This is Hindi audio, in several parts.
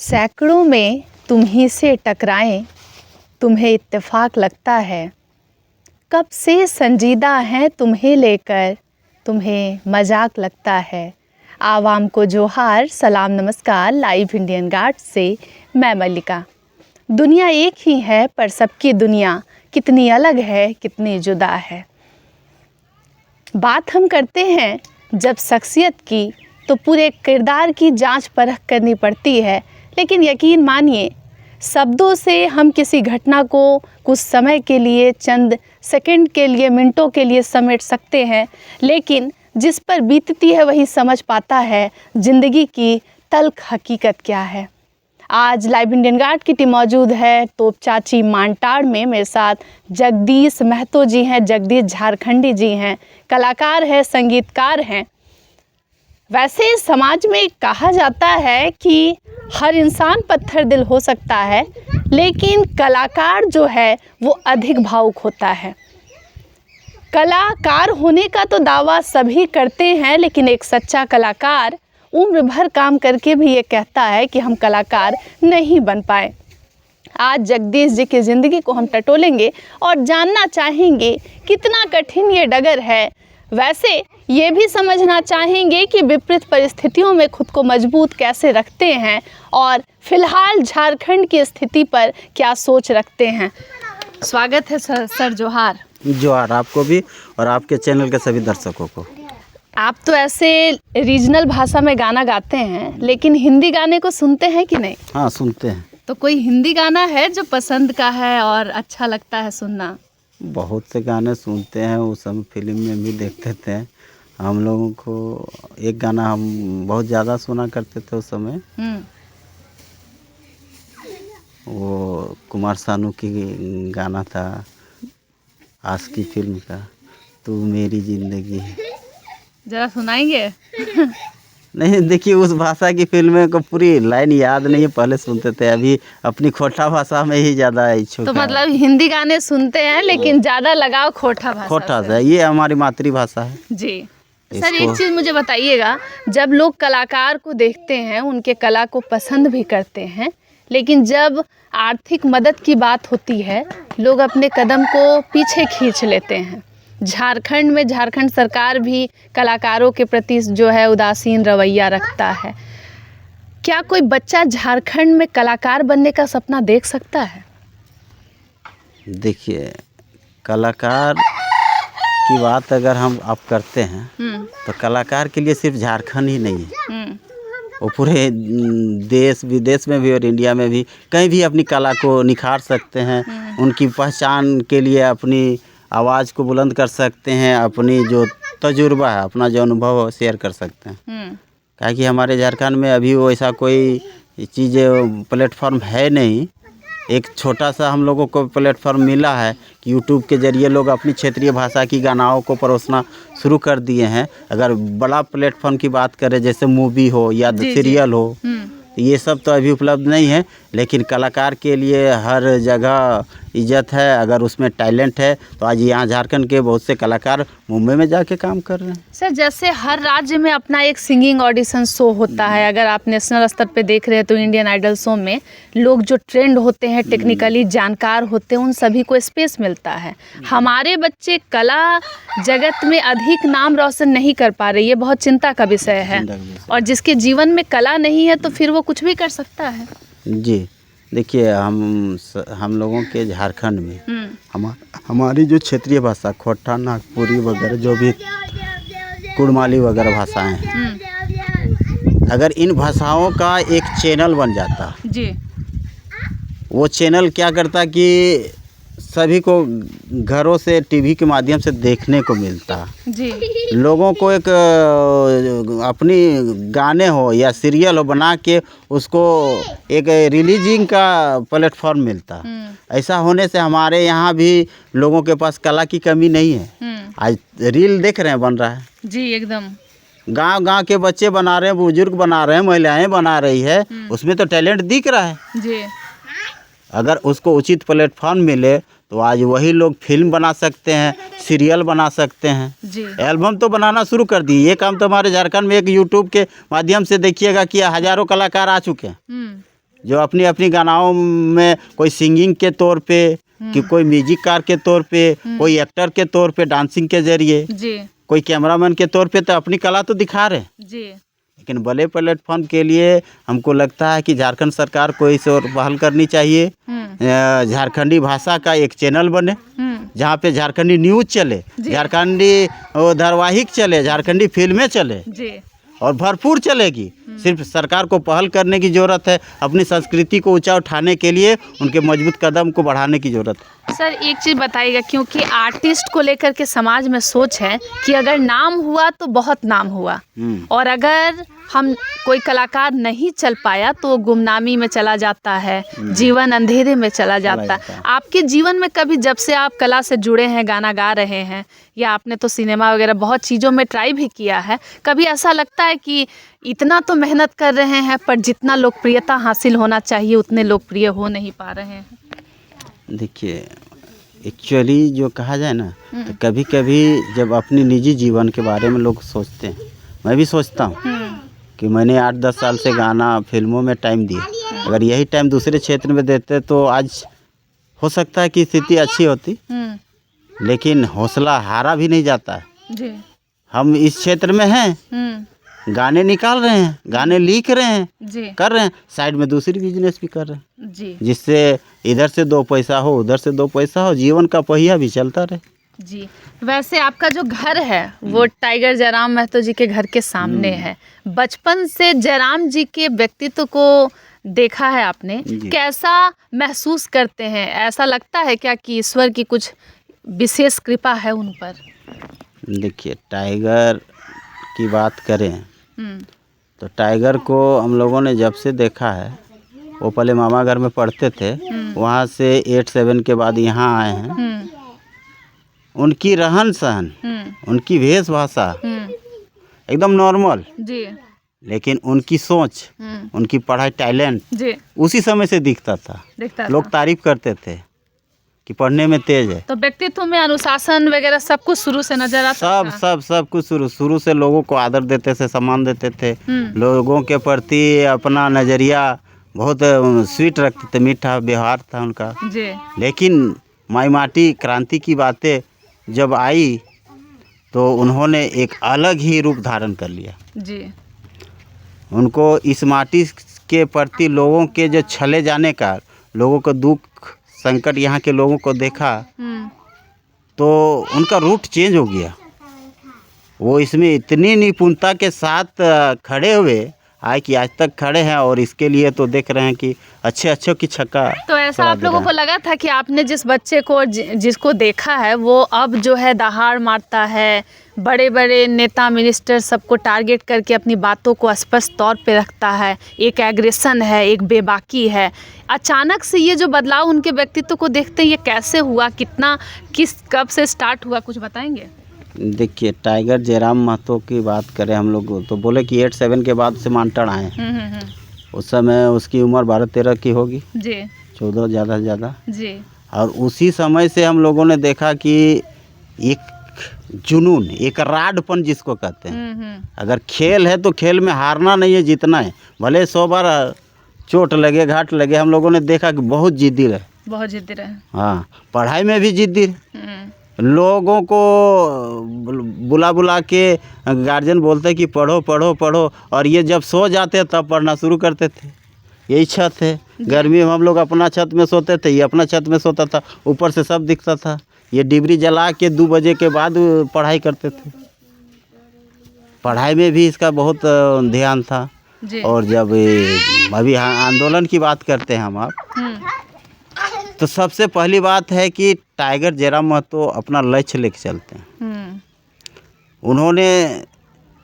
सैकड़ों में तुम ही से टकराएं, तुम्हें इत्तेफाक लगता है। कब से संजीदा हैं तुम्हें लेकर, तुम्हें मजाक लगता है। आवाम को जोहार, सलाम, नमस्कार। लाइव इंडियन गार्ड से मैं मल्लिका। दुनिया एक ही है पर सबकी दुनिया कितनी अलग है, कितनी जुदा है। बात हम करते हैं जब शख्सियत की, तो पूरे किरदार की जांच परख करनी पड़ती है। लेकिन यकीन मानिए, शब्दों से हम किसी घटना को कुछ समय के लिए, चंद सेकंड के लिए, मिनटों के लिए समेट सकते हैं, लेकिन जिस पर बीतती है वही समझ पाता है ज़िंदगी की तल्ख हकीकत क्या है। आज लाइव इंडियन गार्ड की टीम मौजूद है तोपचाची मानटाड़ में। मेरे साथ जगदीश महतो जी हैं, जगदीश झारखंडी जी हैं, कलाकार हैं, संगीतकार हैं। वैसे समाज में कहा जाता है कि हर इंसान पत्थर दिल हो सकता है, लेकिन कलाकार जो है वो अधिक भावुक होता है। कलाकार होने का तो दावा सभी करते हैं, लेकिन एक सच्चा कलाकार उम्र भर काम करके भी ये कहता है कि हम कलाकार नहीं बन पाए। आज जगदीश जी की ज़िंदगी को हम टटोलेंगे और जानना चाहेंगे कितना कठिन ये डगर है। वैसे ये भी समझना चाहेंगे कि विपरीत परिस्थितियों में खुद को मजबूत कैसे रखते हैं और फिलहाल झारखंड की स्थिति पर क्या सोच रखते हैं। स्वागत है सर जोहार। जोहार आपको भी और आपके चैनल के सभी दर्शकों को। आप तो ऐसे रीजनल भाषा में गाना गाते हैं, लेकिन हिंदी गाने को सुनते हैं कि नहीं? हाँ, सुनते हैं। तो कोई हिंदी गाना है जो पसंद का है और अच्छा लगता है सुनना? बहुत से गाने सुनते हैं, उस समय फिल्म में भी देखते थे। हम लोगों को एक गाना हम बहुत ज़्यादा सुना करते थे उस समय। वो कुमार सानू की गाना था, आशिकी फिल्म का, तू मेरी ज़िंदगी है। जरा सुनाएंगे? नहीं, देखिए उस भाषा की फिल्में को पूरी लाइन याद नहीं है, पहले सुनते थे। अभी अपनी खोटा भाषा में ही ज़्यादा इच्छुक तो है। मतलब हिंदी गाने सुनते हैं, लेकिन ज़्यादा लगाव खोटा भाषा खोटा से। सा, ये हमारी मातृभाषा है जी सर, एक चीज़ मुझे बताइएगा, जब लोग कलाकार को देखते हैं, उनके कला को पसंद भी करते हैं, लेकिन जब आर्थिक मदद की बात होती है, लोग अपने कदम को पीछे खींच लेते हैं। झारखंड में झारखंड सरकार भी कलाकारों के प्रति जो है उदासीन रवैया रखता है। क्या कोई बच्चा झारखंड में कलाकार बनने का सपना देख सकता है? देखिए, कलाकार की बात अगर हम आप करते हैं तो कलाकार के लिए सिर्फ झारखंड ही नहीं है, वो पूरे देश विदेश में भी और इंडिया में भी कहीं भी अपनी कला को निखार सकते हैं। उनकी पहचान के लिए अपनी आवाज़ को बुलंद कर सकते हैं, अपनी जो तजुर्बा है, अपना जो अनुभव है शेयर कर सकते हैं। क्या कि हमारे झारखंड में अभी वो ऐसा कोई चीज़ प्लेटफॉर्म है नहीं। एक छोटा सा हम लोगों को प्लेटफॉर्म मिला है कि यूट्यूब के ज़रिए लोग अपनी क्षेत्रीय भाषा की गानाओं को परोसना शुरू कर दिए हैं। अगर बड़ा प्लेटफॉर्म की बात करें, जैसे मूवी हो या सीरियल हो, तो ये सब तो अभी उपलब्ध नहीं है, लेकिन कलाकार के लिए हर जगह इज्जत है। अगर उसमें टैलेंट है तो आज यहाँ झारखंड के बहुत से कलाकार मुंबई में जाके काम कर रहे हैं। सर, जैसे हर राज्य में अपना एक सिंगिंग ऑडिशन शो होता है। अगर आप नेशनल स्तर पे देख रहे हैं तो इंडियन आइडल शो में लोग जो ट्रेंड होते हैं, टेक्निकली जानकार होते हैं, उन सभी को स्पेस मिलता है। हमारे बच्चे कला जगत में अधिक नाम रोशन नहीं कर पा रहे, ये बहुत चिंता का विषय है। और जिसके जीवन में कला नहीं है तो फिर वो कुछ भी कर सकता है। जी, देखिए हम लोगों के झारखंड में हमारी जो क्षेत्रीय भाषा खोटा, नागपुरी वगैरह जो भी कुड़माली वगैरह भाषाएं हैं, अगर इन भाषाओं का एक चैनल बन जाता जी, वो चैनल क्या करता कि सभी को घरों से टीवी के माध्यम से देखने को मिलता जी। लोगों को एक अपनी गाने हो या सीरियल हो बना के उसको एक रिलीजिंग का प्लेटफॉर्म मिलता। ऐसा होने से हमारे यहाँ भी लोगों के पास कला की कमी नहीं है। आज रील देख रहे हैं, बन रहा है जी, एकदम गांव के बच्चे बना रहे हैं, बुजुर्ग बना रहे हैं, महिलाएं बना रही है, उसमें तो टैलेंट दिख रहा है जी। अगर उसको उचित प्लेटफॉर्म मिले तो आज वही लोग फिल्म बना सकते हैं, सीरियल बना सकते हैं, एल्बम तो बनाना शुरू कर दी। ये काम तो हमारे झारखंड में एक यूट्यूब के माध्यम से देखिएगा कि हज़ारों कलाकार आ चुके हैं। जो अपनी अपनी गानाओं में कोई सिंगिंग के तौर पे, कि कोई म्यूजिककार के तौर पे, कोई एक्टर के तौर पे डांसिंग के जरिए, जी कोई कैमरामैन के तौर पे तो अपनी कला तो दिखा रहे हैं। जी लेकिन बड़े प्लेटफॉर्म के लिए हमको लगता है कि झारखंड सरकार को इस ओर पहल करनी चाहिए। झारखंडी भाषा का एक चैनल बने जहाँ पे झारखंडी न्यूज़ चले, झारखंडी धारावाहिक चले, झारखंडी फिल्में चले जी और भरपूर चलेगी। सिर्फ सरकार को पहल करने की ज़रूरत है, अपनी संस्कृति को ऊंचा उठाने के लिए उनके मजबूत कदम को बढ़ाने की ज़रूरत है। सर एक चीज़ बताइएगा, क्योंकि आर्टिस्ट को लेकर के समाज में सोच है कि अगर नाम हुआ तो बहुत नाम हुआ, और अगर हम कोई कलाकार नहीं चल पाया तो वो गुमनामी में चला जाता है, जीवन अंधेरे में चला जाता है। आपके जीवन में कभी, जब से आप कला से जुड़े हैं, गाना गा रहे हैं, या आपने तो सिनेमा वगैरह बहुत चीज़ों में ट्राई भी किया है, कभी ऐसा लगता है कि इतना तो मेहनत कर रहे हैं पर जितना लोकप्रियता हासिल होना चाहिए उतने लोकप्रिय हो नहीं पा रहे हैं? देखिए, एक्चुअली जो कहा जाए ना, तो कभी कभी जब अपनी निजी जीवन के बारे में लोग सोचते हैं, मैं भी सोचता हूँ कि मैंने 8-10 साल से गाना फिल्मों में टाइम दिया, अगर यही टाइम दूसरे क्षेत्र में देते तो आज हो सकता है कि स्थिति अच्छी होती। लेकिन हौसला हारा भी नहीं जाता है। जी हम इस क्षेत्र में हैं, गाने निकाल रहे हैं, गाने लिख रहे हैं, जी कर रहे हैं, साइड में दूसरी बिजनेस भी कर रहे हैं, जी जिससे इधर से 2 पैसा हो, उधर से 2 पैसा हो, जीवन का पहिया भी चलता रहे। जी। वैसे आपका जो घर है वो टाइगर जयराम महतो जी के घर के सामने है। बचपन से जयराम जी के व्यक्तित्व को देखा है आपने, कैसा महसूस करते हैं? ऐसा लगता है क्या कि ईश्वर की कुछ विशेष कृपा है उन पर? देखिए, टाइगर की बात करें तो टाइगर को हम लोगों ने जब से देखा है, वो पहले मामा घर में पढ़ते थे, वहाँ से 8-7 के बाद यहाँ आए हैं। उनकी रहन सहन, उनकी वेशभाषा एकदम नॉर्मल, जी, लेकिन उनकी सोच, उनकी पढ़ाई, टैलेंट जी, उसी समय से दिखता था। लोग तारीफ करते थे कि पढ़ने में तेज है। तो व्यक्तित्व में अनुशासन वगैरह सब कुछ शुरू से नजर आता था? सब कुछ शुरू से लोगों को आदर देते थे, सम्मान देते थे, लोगों के प्रति अपना नज़रिया बहुत स्वीट रखते थे, मीठा व्यवहार था उनका जी। लेकिन माई माटी क्रांति की बातें जब आई तो उन्होंने एक अलग ही रूप धारण कर लिया जी। उनको इस माटी के प्रति लोगों के जो छले जाने का, लोगों का दुख संकट यहाँ के लोगों को देखा तो उनका रूट चेंज हो गया। वो इसमें इतनी निपुणता के साथ खड़े हुए आए कि आज तक खड़े हैं, और इसके लिए तो देख रहे हैं कि अच्छे की छक्का। तो ऐसा आप लोगों को लगा था कि आपने जिस बच्चे को जिसको देखा है वो अब जो है दहाड़ मारता है, बड़े बड़े नेता मिनिस्टर सबको टारगेट करके अपनी बातों को स्पष्ट तौर पे रखता है, एक एग्रेशन है, एक बेबाकी है, अचानक से ये जो बदलाव उनके व्यक्तित्व को देखते हैं, ये कैसे हुआ, कब से स्टार्ट हुआ, कुछ बताएंगे? देखिए, टाइगर जयराम महतो की बात करें हम लोग तो बोले कि 8-7 के बाद से मानटड़ आए हैं। उस समय उसकी उम्र 12-13 की होगी जी, 14 ज़्यादा से ज़्यादा जी। और उसी समय से हम लोगों ने देखा कि एक जुनून, एक राडपन जिसको कहते हैं, अगर खेल है तो खेल में हारना नहीं है, जीतना है, भले 100 बार चोट लगे, घाट लगे। हम लोगों ने देखा कि बहुत जिद्दी रहे, बहुत जिद्दी रहे। हाँ, पढ़ाई में भी जिद्दी रहे। लोगों को बुला के गार्जियन बोलते कि पढ़ो पढ़ो पढ़ो, और ये जब सो जाते तब पढ़ना शुरू करते थे। यही छत है, गर्मी में हम लोग अपना छत में सोते थे, ये अपना छत में सोता था, ऊपर से सब दिखता था। ये डिबरी जला के 2 बजे के बाद पढ़ाई करते थे। पढ़ाई में भी इसका बहुत ध्यान था। और जब अभी आंदोलन की बात करते हैं हम आप, तो सबसे पहली बात है कि टाइगर जयराम महतो अपना लक्ष्य लेके चलते हैं। उन्होंने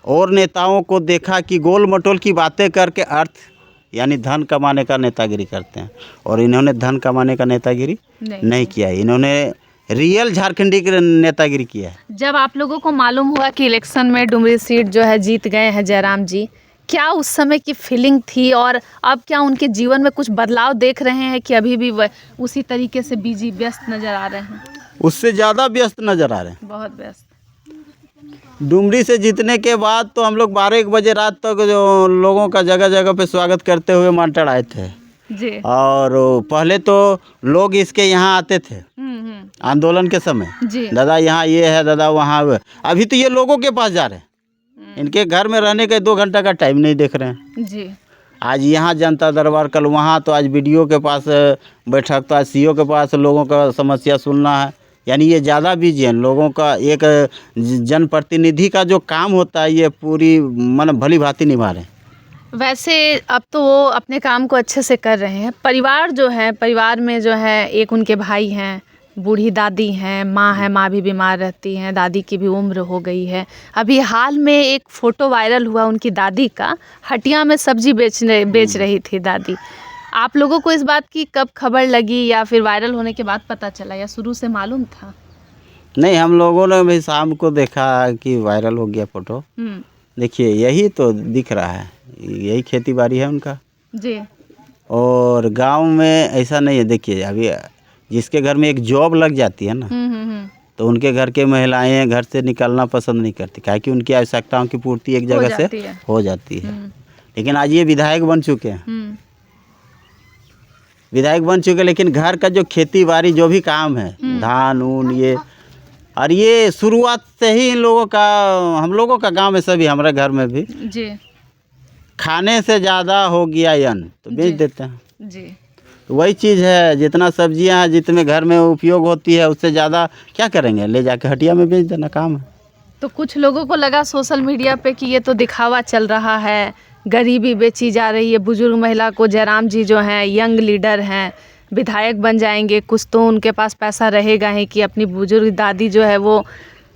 और नेताओं को देखा कि गोल मटोल की बातें करके अर्थ यानी धन कमाने का नेतागिरी करते हैं, और इन्होंने धन कमाने का नेतागिरी नहीं किया। इन्होंने रियल झारखंडी की नेतागिरी किया है। जब आप लोगों को मालूम हुआ कि इलेक्शन में डुमरी सीट जो है जीत गए हैं जयराम जी, क्या उस समय की फीलिंग थी, और अब क्या उनके जीवन में कुछ बदलाव देख रहे हैं कि अभी भी उसी तरीके से बिजी व्यस्त नज़र आ रहे हैं? उससे ज़्यादा व्यस्त नज़र आ रहे हैं, बहुत व्यस्त। डुमरी से जीतने के बाद तो हम लोग 12-1 बजे रात तक जो लोगों का जगह जगह पे स्वागत करते हुए मानटड़ आए थे। जी। और पहले तो लोग इसके यहाँ आते थे आंदोलन के समय, जी। दादा यहाँ ये है, दादा वहाँ वो है। अभी तो ये लोगों के पास जा रहे हैं, इनके घर में रहने के 2 घंटा का टाइम नहीं देख रहे हैं। जी। आज यहाँ जनता दरबार, कल वहाँ, तो आज बीडीओ के पास बैठक, तो आज सीओ के पास लोगों का समस्या सुनना है। यानी ये ज़्यादा बिजी हैं। लोगों का एक जनप्रतिनिधि का जो काम होता है ये पूरी भली भांति निभा रहे हैं। वैसे अब तो वो अपने काम को अच्छे से कर रहे हैं। परिवार जो है, परिवार में जो है एक उनके भाई हैं, बूढ़ी दादी हैं, माँ है, माँ भी बीमार रहती हैं, दादी की भी उम्र हो गई है। अभी हाल में एक फ़ोटो वायरल हुआ उनकी दादी का, हटिया में सब्जी बेच रही थी दादी। आप लोगों को इस बात की कब खबर लगी, या फिर वायरल होने के बाद पता चला, या शुरू से मालूम था? नहीं, हम लोगों ने भी शाम को देखा कि वायरल हो गया फ़ोटो। देखिए यही तो दिख रहा है, यही खेती बाड़ी है उनका जी। और गांव में ऐसा नहीं है। देखिए अभी जिसके घर में एक जॉब लग जाती है ना, तो उनके घर के महिलाएं घर से निकलना पसंद नहीं करती, काहे कि उनकी आवश्यकताओं की पूर्ति एक जगह से हो जाती है। लेकिन आज ये विधायक बन चुके हैं, विधायक बन चुके, लेकिन घर का जो खेती बाड़ी जो भी काम है, धान ऊन ये, और ये शुरुआत से ही इन लोगों का, हम लोगों का गांव में सभी, हमारे घर में भी जी, खाने से ज़्यादा हो गया अन्न तो बेच देते हैं जी। तो वही चीज़ है, जितना सब्जियां हैं, जितने घर में उपयोग होती है, उससे ज़्यादा क्या करेंगे, ले जाके हटिया में बेच देना काम है। तो कुछ लोगों को लगा सोशल मीडिया पे कि ये तो दिखावा चल रहा है, गरीबी बेची जा रही है। बुजुर्ग महिला को जयराम जी जो हैं, यंग लीडर हैं, विधायक बन जाएंगे, कुछ तो उनके पास पैसा रहेगा ही कि अपनी बुजुर्ग दादी जो है वो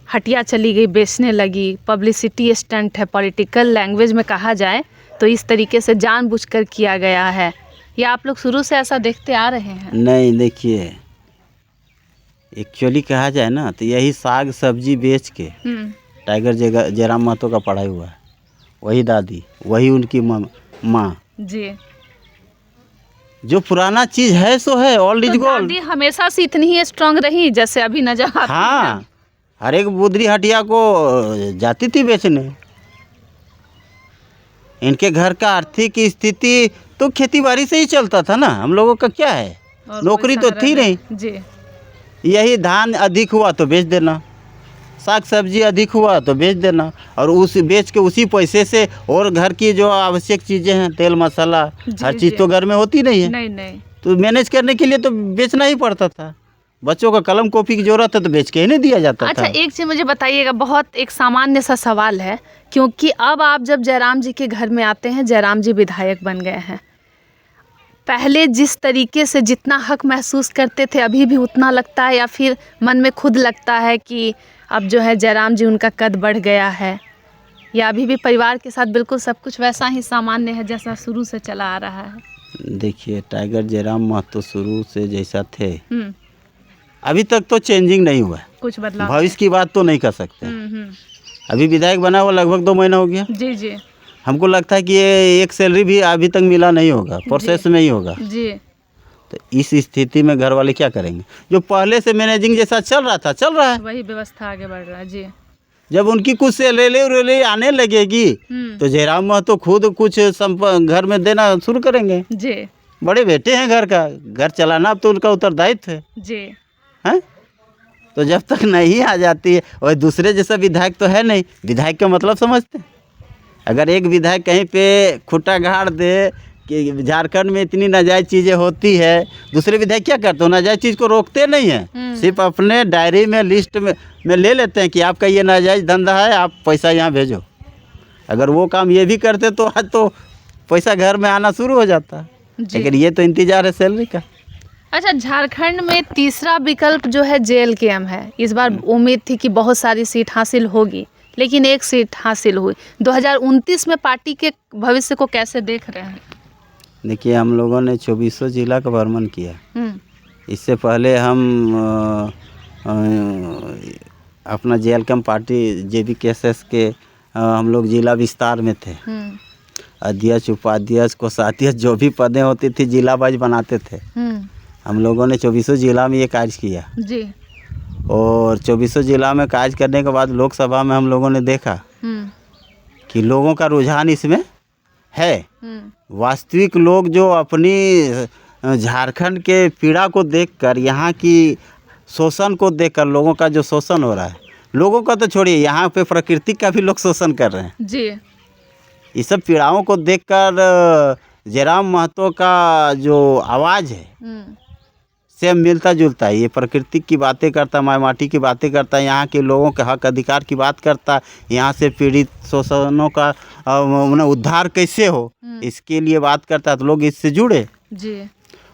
हटिया चली गई, बेचने लगी। पब्लिसिटी स्टंट है, पॉलिटिकल लैंग्वेज में कहा जाए तो इस तरीके से जानबूझकर किया गया है। या आप लोग शुरू से ऐसा देखते आ रहे हैं? नहीं, देखिए एक्चुअली कहा जाए ना तो यही साग सब्जी बेच के टाइगर जयराम महतो का पढ़ाई हुआ है, वही दादी, वही उनकी माँ जी। जो पुराना चीज़ है सो है, ओल्ड इज गोल्ड। दादी हमेशा से इतनी ही स्ट्रांग रही जैसे अभी नजर आती है। हाँ, हर एक बुदरी हटिया को जाती थी बेचने। इनके घर का आर्थिक स्थिति तो खेती-बाड़ी से ही चलता था ना। हम लोगों का क्या है, नौकरी तो थी नहीं जी। यही धान अधिक हुआ तो बेच देना, साग सब्जी अधिक हुआ तो बेच देना, और उस बेच के उसी पैसे से और घर की जो आवश्यक चीज़ें हैं, तेल मसाला, हर चीज़ तो घर में होती नहीं है। नहीं। तो मैनेज करने के लिए तो बेचना ही पड़ता था। बच्चों का कलम कॉपी की जरूरत है तो बेच के ही नहीं दिया जाता था। अच्छा, एक चीज़ मुझे बताइएगा, बहुत एक सामान्य सा सवाल है, क्योंकि अब आप जब जयराम जी के घर में आते हैं, जयराम जी विधायक बन गए हैं, पहले जिस तरीके से जितना हक महसूस करते थे अभी भी उतना लगता है, या फिर मन में खुद लगता है कि अब जो है जयराम जी उनका कद बढ़ गया है, या अभी भी परिवार के साथ बिल्कुल सब कुछ वैसा ही सामान्य है जैसा शुरू से चला आ रहा है? देखिए टाइगर जयराम महतो शुरू से जैसा थे अभी तक तो चेंजिंग नहीं हुआ है। कुछ बदलाव, भविष्य की बात तो नहीं कर सकते। अभी विधायक बना हुआ लगभग 2 महीना हो गया। जी। हमको लगता है कि ये एक सैलरी भी अभी तक मिला नहीं होगा, प्रोसेस में ही होगा जी। तो इस स्थिति में घर वाले क्या करेंगे? जो पहले से मैनेजिंग जैसा चल रहा था चल रहा है, वही व्यवस्था आगे बढ़ रहा है। जी। जब उनकी कुछ सैलरी आने लगेगी तो जयराम महतो खुद कुछ घर में देना शुरू करेंगे। जी। बड़े बेटे हैं घर का, घर चलाना अब तो उनका उत्तरदायित्व है। जी। हैं? तो जब तक नहीं आ जाती है, और दूसरे जैसा विधायक तो है नहीं। विधायक का मतलब समझते हैं? अगर एक विधायक कहीं पे खुट्टा गाड़ दे कि झारखंड में इतनी नाजायज़ चीज़ें होती है, दूसरे विधायक क्या करते हैं? नाजायज़ चीज़ को रोकते नहीं हैं, सिर्फ अपने डायरी में लिस्ट में ले लेते हैं कि आपका ये नाजायज़ धंधा है, आप पैसा यहाँ भेजो। अगर वो काम ये भी करते तो आज तो पैसा घर में आना शुरू हो जाता। लेकिन ये तो इंतजार है सैलरी का। अच्छा, झारखंड में तीसरा विकल्प जो है JLKM है। इस बार उम्मीद थी कि बहुत सारी सीट हासिल होगी, लेकिन एक सीट हासिल हुई। 2029 में पार्टी के भविष्य को कैसे देख रहे हैं? देखिए हम लोगों ने 2400 जिला का भ्रमण किया। इससे पहले हम अपना JLKM पार्टी JBKSS के हम लोग जिला विस्तार में थे। अध्यक्ष, उपाध्यक्ष, कोषाध्यक्ष, जो भी पदें होती थी जिला वाइज बनाते थे। हम लोगों ने 2400 जिला में ये कार्य किया जी। और 2400 जिला में कार्य करने के बाद लोकसभा में हम लोगों ने देखा कि लोगों का रुझान इसमें है। वास्तविक लोग जो अपनी झारखंड के पीड़ा को देखकर, यहाँ की शोषण को देखकर, लोगों का जो शोषण हो रहा है, लोगों का तो छोड़िए, यहाँ पे प्रकृति का भी लोग शोषण कर रहे हैं जी। इस सब पीड़ाओं को देखकर जयराम महतो का जो आवाज़ है से मिलता जुलता है। ये प्रकृति की बातें करता, माँ माटी की बातें करता, यहाँ के लोगों के हक अधिकार की बात करता, यहाँ से पीड़ित शोषणों का उद्धार कैसे हो इसके लिए बात करता, तो लोग इससे जुड़े जी।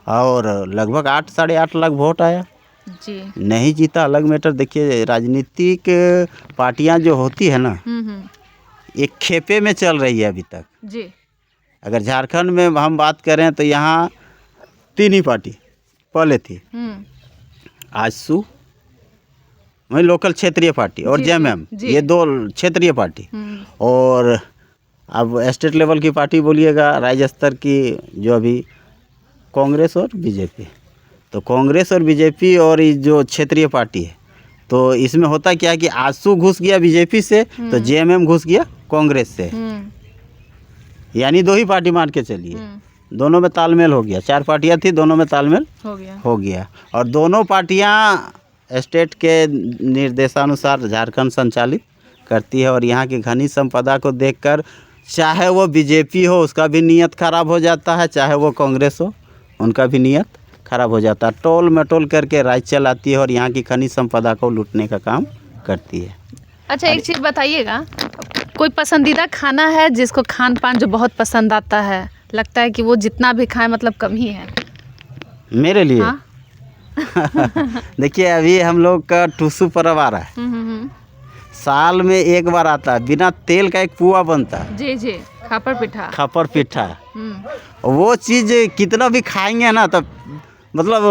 और लगभग 8 साढ़े 8 लाख वोट आया जी। नहीं जीता, अलग मैटर। देखिए राजनीतिक पार्टियां जो होती है ना, एक खेपे में चल रही है अभी तक जी। अगर झारखंड में हम बात करें तो यहाँ 3 ही पार्टी पहले थी, आजसू वही लोकल क्षेत्रीय पार्टी और जेएमएम, ये 2 क्षेत्रीय पार्टी। और अब स्टेट लेवल की पार्टी बोलिएगा, राज्य स्तर की जो अभी कांग्रेस और बीजेपी। तो कांग्रेस और बीजेपी और ये जो क्षेत्रीय पार्टी है, तो इसमें होता क्या है कि आजसू घुस गया बीजेपी से, तो जेएमएम घुस गया कांग्रेस से, यानी 2 ही पार्टी मान के चलिए, दोनों में तालमेल हो गया। 4 पार्टियां थी, दोनों में तालमेल हो गया। और दोनों पार्टियां स्टेट के निर्देशानुसार झारखंड संचालित करती है। और यहाँ की घनी संपदा को देखकर चाहे वो बीजेपी हो उसका भी नीयत खराब हो जाता है, चाहे वो कांग्रेस हो उनका भी नीयत खराब हो जाता है। टोल मटोल करके राज चलाती है और यहाँ की खनिज संपदा को लूटने का काम करती है। अच्छा, एक चीज़ बताइएगा, कोई पसंदीदा खाना है जिसको खान पान जो बहुत पसंद आता है, लगता है कि वो जितना भी खाए मतलब कम ही है? मेरे लिए हाँ? देखिए अभी हम लोग का टूसू पर्व आ रहा है, साल में एक बार आता है, बिना तेल का एक पुआ बनता है। जी जी, खापर पिठा। खापर पिठा, वो चीज़ कितना भी खाएंगे ना तब मतलब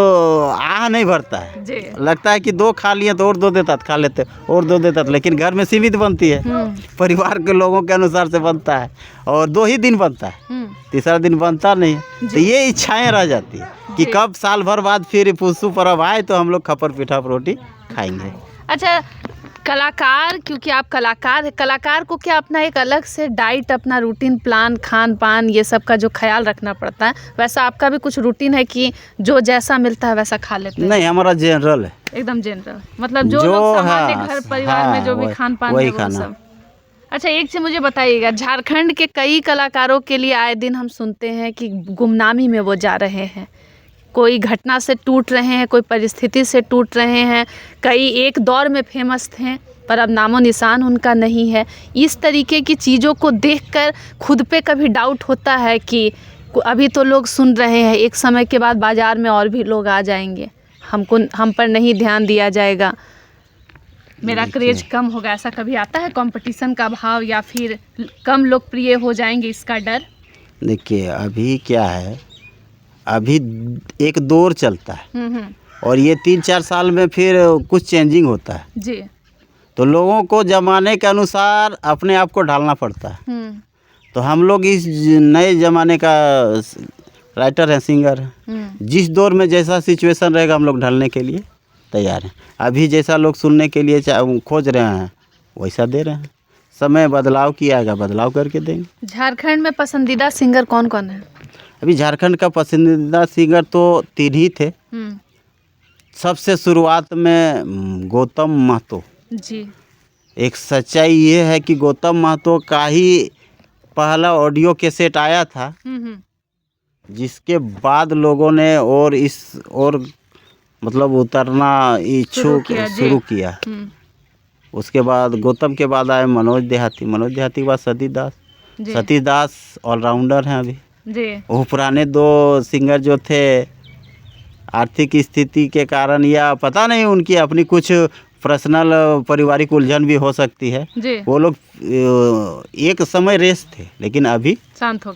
आह नहीं भरता है जी। लगता है कि 2 खा लिए तो और 2 देता, खा लेते और 2 देता, लेकिन घर में सीमित बनती है, परिवार के लोगों के अनुसार से बनता है और 2 ही दिन बनता है, तीसरा दिन बनता नहीं। तो ये इच्छाएं रह जाती है कि कब साल भर बाद फिर टूसू पर्व आए तो हम लोग खपर पिठा रोटी खाएंगे। अच्छा, कलाकार, क्योंकि आप कलाकार हैं, कलाकार को क्या अपना एक अलग से डाइट, अपना रूटीन प्लान, खान पान ये सब का जो ख्याल रखना पड़ता है, वैसा आपका भी कुछ रूटीन है कि जो जैसा मिलता है वैसा खा लेते हैं? नहीं, हमारा जनरल है, एकदम जनरल, मतलब जो लोग सामान्य घर परिवार में जो भी खान पान है वो सब। अच्छा, एक चीज़ मुझे बताइएगा, झारखंड के कई कलाकारों के लिए आए दिन हम सुनते हैं कि गुमनामी में वो जा रहे हैं, कोई घटना से टूट रहे हैं, कोई परिस्थिति से टूट रहे हैं, कई एक दौर में फेमस थे पर अब नामो निशान उनका नहीं है। इस तरीके की चीज़ों को देखकर खुद पे कभी डाउट होता है कि अभी तो लोग सुन रहे हैं, एक समय के बाद बाज़ार में और भी लोग आ जाएंगे, हम पर नहीं ध्यान दिया जाएगा, मेरा क्रेज कम होगा, ऐसा कभी आता है? कंपटीशन का भाव या फिर कम लोकप्रिय हो जाएंगे, इसका डर? देखिए अभी क्या है, अभी एक दौर चलता है और ये 3-4 साल में फिर कुछ चेंजिंग होता है जी। तो लोगों को ज़माने के अनुसार अपने आप को ढालना पड़ता है। तो हम लोग इस नए ज़माने का राइटर हैं, सिंगर हैं, जिस दौर में जैसा सिचुएशन रहेगा हम लोग ढलने के लिए तैयार हैं। अभी जैसा लोग सुनने के लिए खोज रहे हैं वैसा दे रहे हैं, समय बदलाव किया आएगा, बदलाव करके देंगे। झारखंड में पसंदीदा सिंगर कौन कौन है? अभी झारखंड का पसंदीदा सिंगर तो 3 ही थे। सबसे शुरुआत में गौतम महतो जी। एक सच्चाई ये है कि गौतम महतो का ही पहला ऑडियो कैसेट आया था, जिसके बाद लोगों ने और मतलब उतरना इच्छुक शुरू किया। उसके बाद गौतम के बाद आए मनोज देहाती के बाद सतीश दास ऑलराउंडर हैं अभी जी। वो पुराने 2 सिंगर जो थे आर्थिक स्थिति के कारण या पता नहीं उनकी अपनी कुछ पर्सनल पारिवारिक उलझन भी हो सकती है जी। वो लोग एक समय रेस थे लेकिन अभी शांत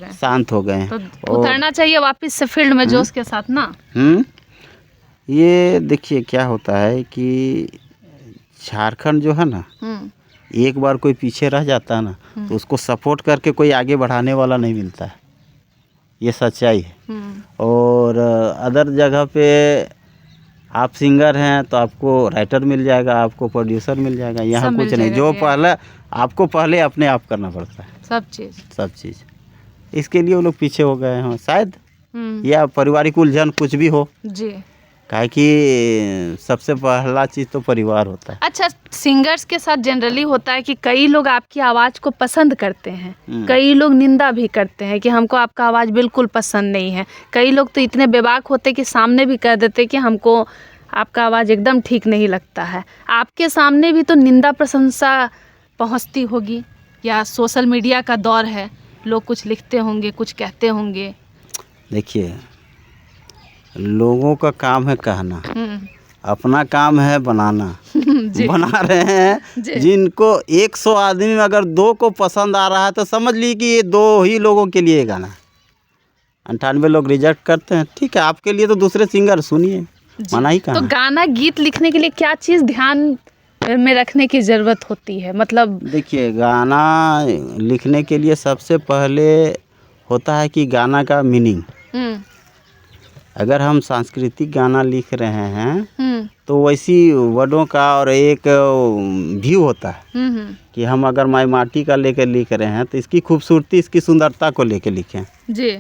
हो गए तो उतरना चाहिए वापस से फील्ड में जोश के साथ ना। ये देखिए क्या होता है कि झारखंड जो है ना, एक बार कोई पीछे रह जाता है ना तो उसको सपोर्ट करके कोई आगे बढ़ाने वाला नहीं मिलता है, ये सच्चाई है। और अदर जगह पे आप सिंगर हैं तो आपको राइटर मिल जाएगा, आपको प्रोड्यूसर मिल जाएगा, यहाँ कुछ नहीं, जो पहले आपको अपने आप करना पड़ता है सब चीज़। इसके लिए वो लोग पीछे हो गए हैं शायद, या पारिवारिक उलझन कुछ भी हो। जी। काहे कि सबसे पहला चीज़ तो परिवार होता है। अच्छा, सिंगर्स के साथ जनरली होता है कि कई लोग आपकी आवाज़ को पसंद करते हैं, कई लोग निंदा भी करते हैं कि हमको आपका आवाज़ बिल्कुल पसंद नहीं है। कई लोग तो इतने बेबाक होते कि सामने भी कह देते कि हमको आपका आवाज़ एकदम ठीक नहीं लगता है। आपके सामने भी तो निंदा प्रशंसा पहुंचती होगी, या सोशल मीडिया का दौर है, लोग कुछ लिखते होंगे, कुछ कहते होंगे। देखिए, लोगों का काम है कहना, अपना काम है बनाना। बना रहे हैं, जिनको 100 आदमी में अगर 2 को पसंद आ रहा है तो समझ ली कि ये 2 ही लोगों के लिए गाना। 98 लोग रिजेक्ट करते हैं, ठीक है, आपके लिए तो दूसरे सिंगर सुनिए, मना ही कहाँ। तो गाना गीत लिखने के लिए क्या चीज़ ध्यान में रखने की ज़रूरत होती है? मतलब देखिए, गाना लिखने के लिए सबसे पहले होता है कि गाना का मीनिंग। अगर हम सांस्कृतिक गाना लिख रहे हैं तो वैसी वर्डों का और एक व्यू होता है कि हम अगर माई माटी का लेकर लिख रहे हैं तो इसकी खूबसूरती, इसकी सुंदरता को लेकर लिखें जी।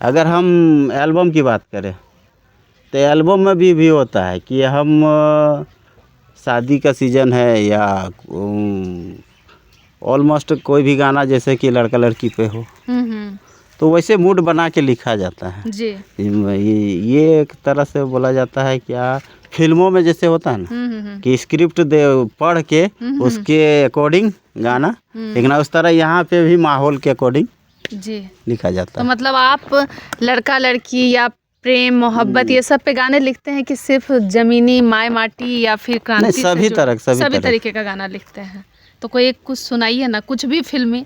अगर हम एल्बम की बात करें तो एल्बम में भी होता है कि हम शादी का सीज़न है या ऑलमोस्ट कोई भी गाना जैसे कि लड़का लड़की पे हो, तो वैसे मूड बना के लिखा जाता है जी। ये एक तरह से बोला जाता है क्या, फिल्मों में जैसे होता है ना कि स्क्रिप्ट दे पढ़ के उसके अकॉर्डिंग गाना लिखना, उस तरह यहाँ पे भी माहौल के अकॉर्डिंग जी लिखा जाता है। तो मतलब आप लड़का लड़की या प्रेम मोहब्बत ये सब पे गाने लिखते हैं कि सिर्फ जमीनी माय माटी या फिर क्रांति से सभी तरीके का गाना लिखते हैं? तो कोई एक कुछ सुनाइए ना, कुछ भी फिल्मी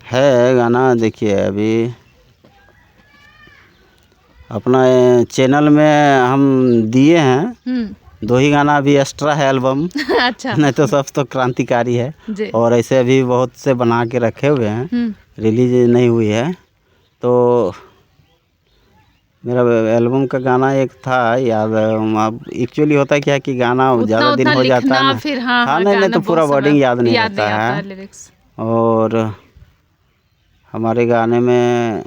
है गाना। देखिए, अभी अपना चैनल में हम दिए हैं 2 ही गाना अभी एक्स्ट्रा है एल्बम। अच्छा। नहीं तो सब तो क्रांतिकारी है, और ऐसे अभी बहुत से बना के रखे हुए हैं, रिलीज नहीं हुई है। तो मेरा एल्बम का गाना एक था याद, अब एक्चुअली होता है क्या कि गाना ज़्यादा दिन हो जाता है ना, फिर हाँ नहीं तो पूरा वर्डिंग याद नहीं रहता है। और हमारे गाने में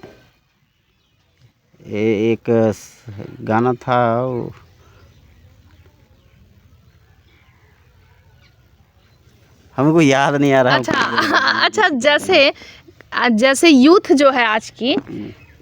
एक गाना था, हमको याद नहीं आ रहा। अच्छा, जैसे यूथ जो है आज की,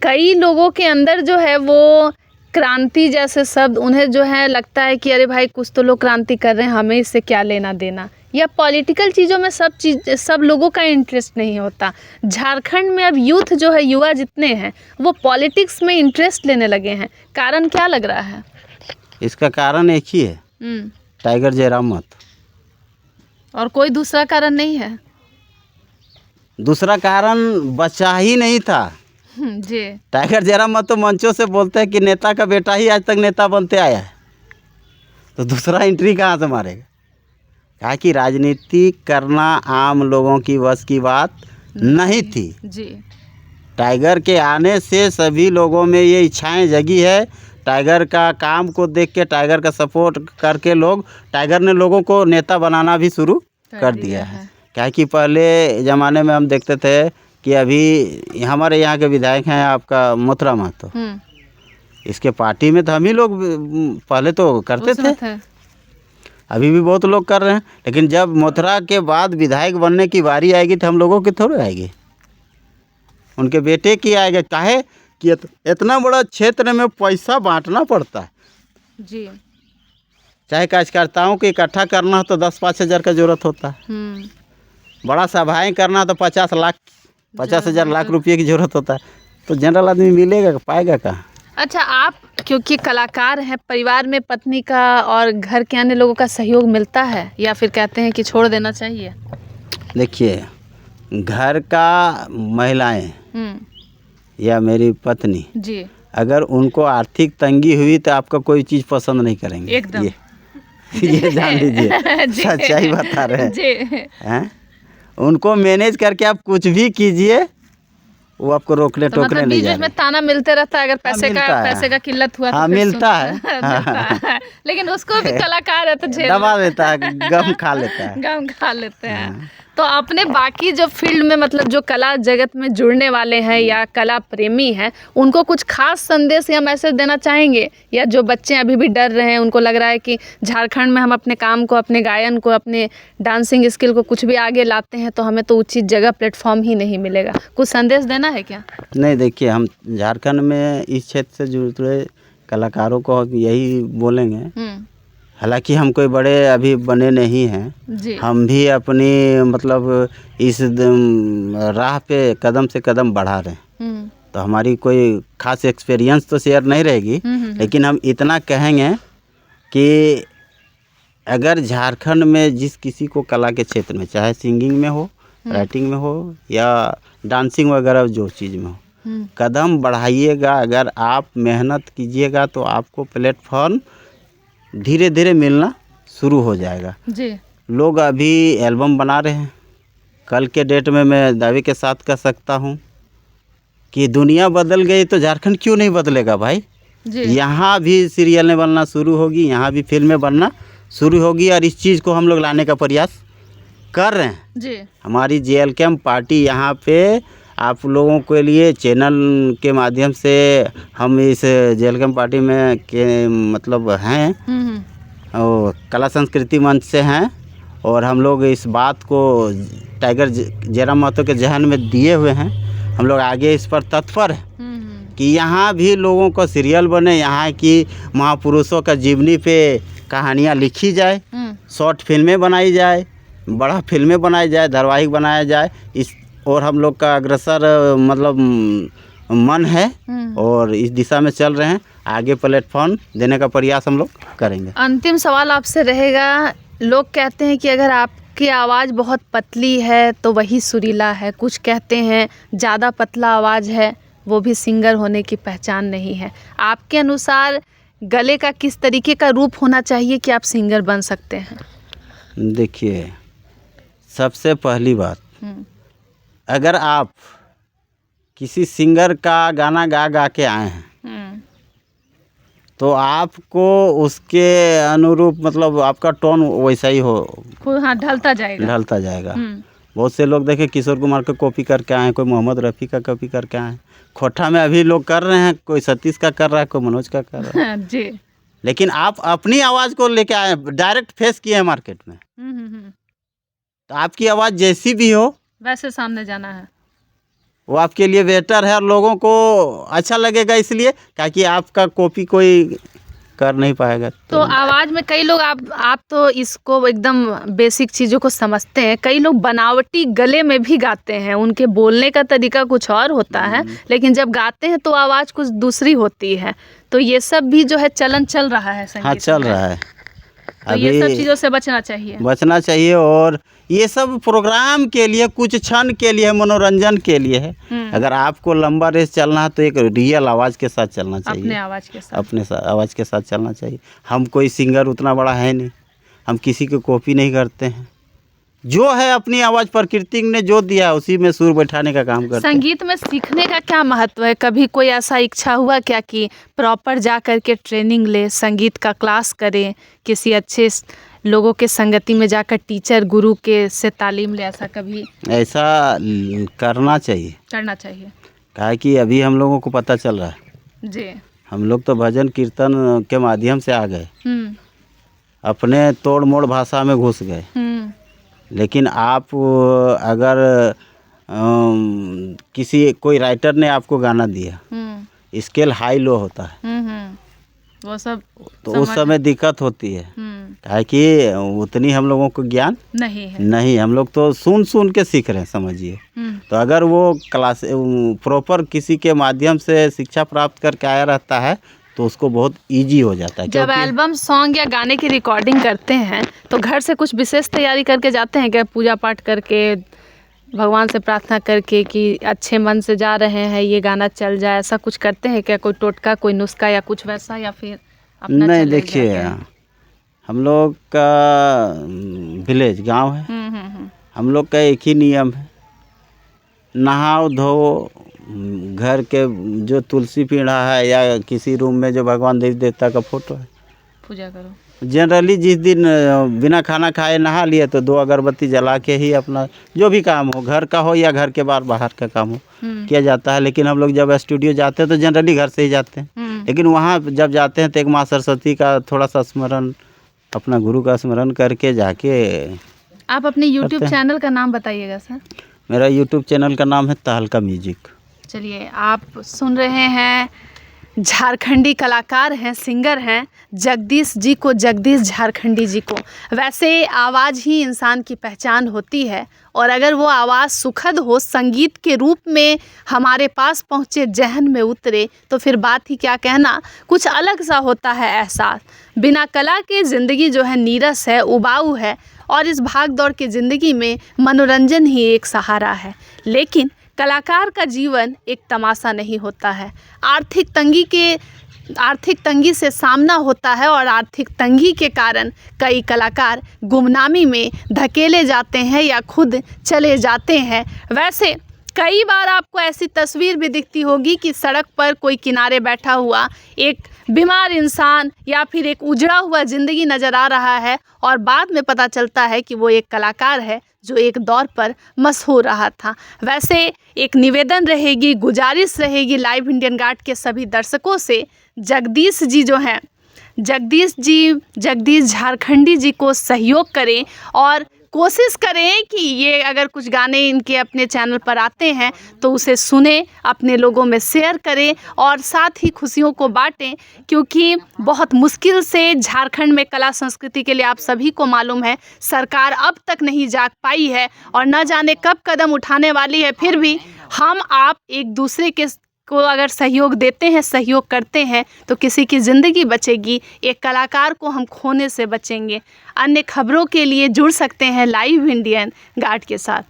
कई लोगों के अंदर जो है वो क्रांति जैसे शब्द उन्हें जो है लगता है कि अरे भाई कुछ तो लोग क्रांति कर रहे हैं, हमें इससे क्या लेना देना, या पॉलिटिकल चीज़ों में सब लोगों का इंटरेस्ट नहीं होता। झारखंड में अब यूथ जो है, युवा जितने हैं वो पॉलिटिक्स में इंटरेस्ट लेने लगे हैं, कारण क्या लग रहा है? इसका कारण एक ही है, टाइगर जयराम मत, और कोई दूसरा कारण नहीं है? दूसरा कारण बचा ही नहीं था जी। टाइगर जयराम मत तो मंचों से बोलते हैं कि नेता का बेटा ही आज तक नेता बनते आया है, तो दूसरा एंट्री कहाँ से मारेगा? कहा कि राजनीति करना आम लोगों की बस की बात नहीं थी जी। टाइगर के आने से सभी लोगों में ये इच्छाएं जगी है। टाइगर का काम को देख के, टाइगर का सपोर्ट करके टाइगर ने लोगों को नेता बनाना भी शुरू कर दिया है। क्या कि पहले ज़माने में हम देखते थे कि अभी हमारे यहाँ के विधायक हैं आपका मोथरा महतो, इसके पार्टी में तो हम ही लोग पहले तो करते थे, अभी भी बहुत लोग कर रहे हैं, लेकिन जब मोथरा के बाद विधायक बनने की बारी आएगी तो हम लोगों की थोड़ी आएगी, उनके बेटे की आएगा। काहे कि इतना बड़ा क्षेत्र में पैसा बांटना पड़ता है जी। चाहे कार्यकर्ताओं को इकट्ठा करना हो तो 10-5 हज़ार का जरूरत होता है, बड़ा सभाएं करना तो 50,000 लाख रुपये की जरूरत होता है, तो जनरल आदमी मिलेगा पाएगा कहाँ? अच्छा, आप क्योंकि कलाकार हैं, परिवार में पत्नी का और घर के अन्य लोगों का सहयोग मिलता है, या फिर कहते हैं कि छोड़ देना चाहिए? देखिए, घर का महिलाएं या मेरी पत्नी जी, अगर उनको आर्थिक तंगी हुई तो आपका कोई चीज़ पसंद नहीं करेंगे एकदम। ये जान लीजिए, सच्चाई बता रहे हैं। उनको मैनेज करके आप कुछ भी कीजिए, वो आपको रोकने टोकने मतलब नहीं जाएंगे। में ताना मिलते रहता है अगर पैसे का किल्लत हुआ तो? हाँ, मिलता है लेकिन उसको भी कलाकार है तो दबा देता है, गम खा लेता है। गम खा लेते हैं। तो अपने बाकी जो फील्ड में मतलब जो कला जगत में जुड़ने वाले हैं या कला प्रेमी हैं, उनको कुछ खास संदेश या मैसेज देना चाहेंगे? या जो बच्चे अभी भी डर रहे हैं, उनको लग रहा है कि झारखंड में हम अपने काम को, अपने गायन को, अपने डांसिंग स्किल को कुछ भी आगे लाते हैं तो हमें तो उचित जगह प्लेटफॉर्म ही नहीं मिलेगा, कुछ संदेश देना है क्या? नहीं, देखिए, हम झारखंड में इस क्षेत्र से जुड़े कलाकारों को यही बोलेंगे, हालांकि हम कोई बड़े अभी बने नहीं हैं जी। हम भी अपनी मतलब इस राह पे कदम से कदम बढ़ा रहे हैं। तो हमारी कोई खास एक्सपीरियंस तो शेयर नहीं रहेगी, लेकिन हम इतना कहेंगे कि अगर झारखंड में जिस किसी को कला के क्षेत्र में, चाहे सिंगिंग में हो, राइटिंग में हो या डांसिंग वगैरह जो चीज़ में हो, कदम बढ़ाइएगा, अगर आप मेहनत कीजिएगा तो आपको प्लेटफॉर्म धीरे धीरे मिलना शुरू हो जाएगा जी। लोग अभी एल्बम बना रहे हैं, कल के डेट में मैं दावे के साथ कह सकता हूँ कि दुनिया बदल गई तो झारखंड क्यों नहीं बदलेगा भाई जी। यहाँ भी सीरियलें बनना शुरू होगी, यहाँ भी फिल्में बनना शुरू होगी और इस चीज़ को हम लोग लाने का प्रयास कर रहे हैं जी। हमारी JLCAM पार्टी यहाँ पे आप लोगों के लिए चैनल के माध्यम से हम इस JLCAM पार्टी में के मतलब हैं और कला संस्कृति मंच से हैं और हम लोग इस बात को टाइगर जयराम महतो के जहन में दिए हुए हैं। हम लोग आगे इस पर तत्पर हैं कि यहाँ भी लोगों को सीरियल बने, यहाँ की महापुरुषों का जीवनी पे कहानियाँ लिखी जाए, शॉर्ट फिल्में बनाई जाए, बड़ा फिल्में बनाई जाए, धारावाहिक बनाया जाए। इस और हम लोग का अग्रसर मतलब मन है और इस दिशा में चल रहे हैं। आगे प्लेटफॉर्म देने का प्रयास हम लोग करेंगे। अंतिम सवाल आपसे रहेगा, लोग कहते हैं कि अगर आपकी आवाज़ बहुत पतली है तो वही सुरीला है, कुछ कहते हैं ज़्यादा पतला आवाज़ है वो भी सिंगर होने की पहचान नहीं है। आपके अनुसार गले का किस तरीके का रूप होना चाहिए कि आप सिंगर बन सकते हैं? देखिए, सबसे पहली बात, अगर आप किसी सिंगर का गाना गा गा के आए हैं तो आपको उसके अनुरूप मतलब आपका टोन वैसा ही हो, हाँ, ढलता जाएगा। बहुत से लोग देखे किशोर कुमार का कॉपी करके आए हैं, कोई मोहम्मद रफ़ी का कॉपी करके आए हैं, खोटा में अभी लोग कर रहे हैं, कोई सतीश का कर रहा है, कोई मनोज का कर रहा है जी। लेकिन आप अपनी आवाज़ को लेके आए, डायरेक्ट फेस किए हैं मार्केट में, तो आपकी आवाज़ जैसी भी हो वैसे सामने जाना है, वो आपके लिए बेटर है और लोगों को अच्छा लगेगा, इसलिए ताकि आपका कॉपी कोई कर नहीं पाएगा। तो आवाज़ में कई लोग आप तो इसको एकदम बेसिक चीज़ों को समझते हैं, कई लोग बनावटी गले में भी गाते हैं, उनके बोलने का तरीका कुछ और होता है लेकिन जब गाते हैं तो आवाज़ कुछ दूसरी होती है। तो ये सब भी जो है चलन चल रहा है संगीत हाँ, चल रहा है। तो ये सब चीज़ों से बचना चाहिए और ये सब प्रोग्राम के लिए, कुछ क्षण के लिए, मनोरंजन के लिए है। अगर आपको लंबा रेस चलना है तो एक रियल आवाज़ के साथ चलना चाहिए, अपने आवाज़ के साथ चलना चाहिए। हम कोई सिंगर उतना बड़ा है नहीं, हम किसी की कॉपी नहीं करते हैं, जो है अपनी आवाज़ प्रकृति ने जो दिया उसी में सुर बैठाने का काम करते हैं। संगीत में सीखने का क्या महत्व है? कभी कोई ऐसा इच्छा हुआ क्या कि प्रॉपर जा कर के ट्रेनिंग ले, संगीत का क्लास करें, किसी अच्छे लोगों के संगति में जाकर टीचर गुरु के से तालीम ले? ऐसा कभी ऐसा करना चाहिए कहा कि अभी हम लोगों को पता चल रहा है जी। हम लोग तो भजन कीर्तन के माध्यम से आ गए, अपने तोड़ मोड़ भाषा में घुस गए, लेकिन आप अगर कोई राइटर ने आपको गाना दिया, स्केल हाई लो होता है, वो सब तो उस समय दिक्कत होती है, काहे कि उतनी हम लोगों को ज्ञान नहीं, हम लोग तो सुन के सीख रहे हैं, समझिए। तो अगर वो क्लास प्रॉपर किसी के माध्यम से शिक्षा प्राप्त करके आया रहता है तो उसको बहुत इजी हो जाता है। जब एल्बम सॉन्ग या गाने की रिकॉर्डिंग करते हैं तो घर से कुछ विशेष तैयारी करके जाते हैं क्या? पूजा पाठ करके, भगवान से प्रार्थना करके कि अच्छे मन से जा रहे हैं, ये गाना चल जाए, ऐसा कुछ करते हैं क्या? कोई टोटका, कोई नुस्खा या कुछ वैसा, या फिर अपना? नहीं, देखिए, हम लोग का विलेज गांव है, हम लोग का एक ही नियम है, नहाओ धो, घर के जो तुलसी पीढ़ा है या किसी रूम में जो भगवान देवी देवता का फोटो है, पूजा करो, जनरली जिस दिन बिना खाना खाए नहा लिए तो 2 अगरबत्ती जला के ही अपना जो भी काम हो, घर का हो या घर के बाहर का काम हो, किया जाता है। लेकिन हम लोग जब स्टूडियो जाते हैं तो जनरली घर से ही जाते हैं। लेकिन वहाँ जब जाते हैं तो एक माँ सरस्वती का थोड़ा सा स्मरण, अपना गुरु का स्मरण करके जाके। आप अपने यूट्यूब चैनल का नाम बताइएगा सर। मेरा यूट्यूब चैनल का नाम है तहलका म्यूजिक। चलिए, आप सुन रहे हैं, झारखंडी कलाकार हैं, सिंगर हैं जगदीश जी को, जगदीश झारखंडी जी को। वैसे आवाज़ ही इंसान की पहचान होती है, और अगर वो आवाज़ सुखद हो, संगीत के रूप में हमारे पास पहुँचे, जहन में उतरे, तो फिर बात ही क्या कहना, कुछ अलग सा होता है एहसास। बिना कला के ज़िंदगी जो है नीरस है, उबाऊ है, और इस भाग दौड़ की ज़िंदगी में मनोरंजन ही एक सहारा है। लेकिन कलाकार का जीवन एक तमाशा नहीं होता है। आर्थिक तंगी से सामना होता है, और आर्थिक तंगी के कारण कई कलाकार गुमनामी में धकेले जाते हैं या खुद चले जाते हैं। वैसे कई बार आपको ऐसी तस्वीर भी दिखती होगी कि सड़क पर कोई किनारे बैठा हुआ एक बीमार इंसान या फिर एक उजड़ा हुआ ज़िंदगी नज़र आ रहा है, और बाद में पता चलता है कि वो एक कलाकार है जो एक दौर पर मशहूर रहा था। वैसे एक निवेदन रहेगी, गुजारिश रहेगी लाइव इंडियन गार्ड के सभी दर्शकों से, जगदीश जी जो हैं, जगदीश झारखंडी जी को सहयोग करें, और कोशिश करें कि ये अगर कुछ गाने इनके अपने चैनल पर आते हैं तो उसे सुने, अपने लोगों में शेयर करें, और साथ ही खुशियों को बांटें। क्योंकि बहुत मुश्किल से झारखंड में कला संस्कृति के लिए, आप सभी को मालूम है, सरकार अब तक नहीं जाग पाई है, और न जाने कब कदम उठाने वाली है। फिर भी हम आप एक दूसरे को अगर सहयोग देते हैं, सहयोग करते हैं, तो किसी की ज़िंदगी बचेगी, एक कलाकार को हम खोने से बचेंगे। अन्य खबरों के लिए जुड़ सकते हैं लाइव इंडियन गार्ड के साथ।